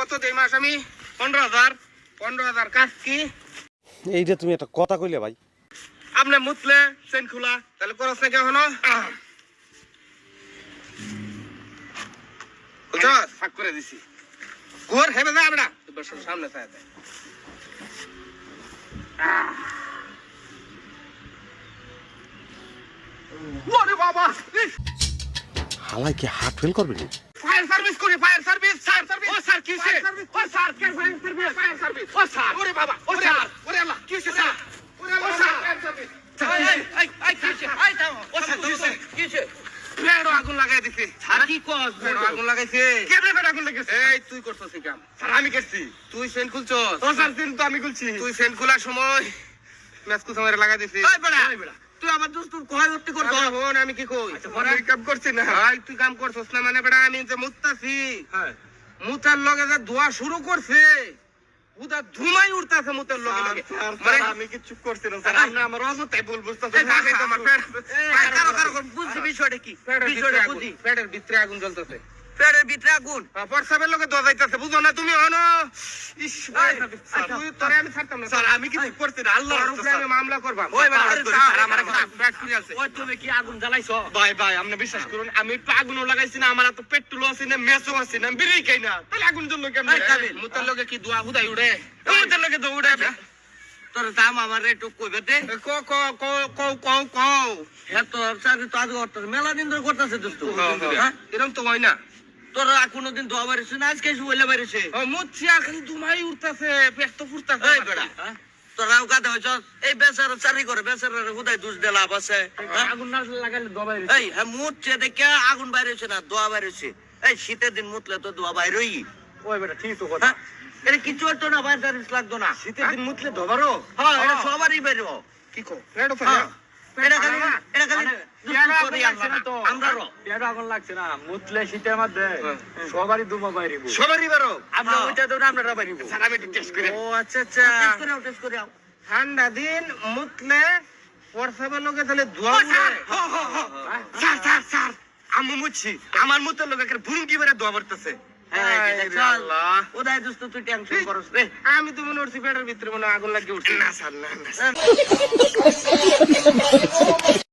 কত দেই মাস আমি 15,000 15,000 কাজ কি এইটা তুমি একটা কথা কইলে ভাই আপনি মুতলে চেন খোলা তাহলে করছ না কেন বুঝছ ফাক করে দিছি গোর হেবে যা আমরা বসো সামনে চায় ওরে বাবা হালাই কি হার্ট ফেল করবে নি ফায়ার সার্ভিস করি ফায়ার সার্ভিস ও স্যার কি হইছে ও স্যার কে ফায়ার সার্ভিস ও স্যার ওরে বাবা ও স্যার ওরে আল্লাহ কি হইছে স্যার ওরে আল্লাহ ফায়ার সার্ভিস এই কি হইছে এই দাও ও স্যার কি হইছে পেড়ো আগুন লাগাই দিছে স্যার কি কস পেড়ো আগুন লাগাইছে কেমনে পেড়ো আগুন লাগাইছে এই তুই করছস কি কাম স্যার আমি করছি তুই সেন খুলছস ও স্যার সেন তো আমি খুলছি তুই সেন খোলার সময় ম্যাচকু সময় লাগাই দিছিস এই বেড়া তুই আমার দোস্ত তুই কয় করতে করছ হন আমি কি কই আমি কাম করছি না ভাই তুই কাম করছস না মানে বেটা আমি যে মুত্তাছি হ্যাঁ মুতার লগে যে দোয়া শুরু করছে উদা ধুমাই উঠতাছে মুতার লগে মানে আমি কি চুপ করছি না স্যার আপনি আমার অযথাই ভুল বুঝতাছেন না তোমার কারো বুঝছি বিষয়টা কি বিষয়টা বুঝি পেটের ভিতরে আগুন জ্বলতেছে পেটের ভিতরে আগুন প্রস্রাবের লগে দোয়া যাইতাছে বুঝো না তুমি হনো ইস তুই তোরে আমি ছাড়তাম না স্যার আমি কি চুপ করছি না আল্লাহর উপরে আমি মামলা করব ওই স্যার আমার ফ্যাক্টরি আছে ওই তুমি কি আগুন জ্বালাইছো ভাই ভাই আপনি বিশ্বাস করুন আমি একটু আগুনও লাগাইছি না আমার তো পেট্রোল আছে না মেসও আছে না বিড়ি খাই না তাহলে আগুন জ্বললো কেমনে মুতার লগে কি দোয়া হুদাই উড়ে মুতার লগে দোয়া উড়ে তোর দাম আমার একটু কইবে দে ক ক ক ক ক ক এত সাথে তো আজ করতে মেলা দিন ধরে করতেছে দোস্ত হ্যাঁ এরকম তো হয় না তোর কোনদিন দোয়া বাইরেছে না আজকে শুইলে বাইরেছে ও মুচ্ছি এখন দুমাই উঠতাছে পেট তো ফুটতাছে এই বেড়া তোরাও গাদা হইছ এই বেচারা চারি করে বেচারার হুদাই দুষ দে লাভ আছে আগুন না লাগাইলে দোয়া বাইরেছে এই হ্যাঁ মুচ্ছে দেখে আগুন বাইরেছে না দোয়া বাইরেছে এই শীতের দিন মুতলে তো দোয়া বাইরেই ওই বেটা ঠিক তো কথা এটা কিছু হতো না বাইরে সার্ভিস লাগতো না শীতের দিন মুতলে ধবারো হ্যাঁ এটা সবারই বাইরো কি কো এটা তো এটা খালি আমরা আগুন লাগছে না মুতলে শীতের মধ্যে সবারই দুমা বাইরিব সবারই বাইরো আমরা ওইটা তো আমরা বাইরিব স্যার আমি টেস্ট করে ও আচ্ছা আচ্ছা টেস্ট করে আও ঠান্ডা দিন মুতলে প্রস্রাবের লগে তাহলে ধোয়া উড়ে স্যার স্যার স্যার আমি মুছি আমার মুতের লগে ভুরুঙ্গি বেরে ধোয়া পড়তেছে আমি তো মনে করছি পেটের ভিতরে মনে আগুন লাগিয়ে উঠছি না স্যার না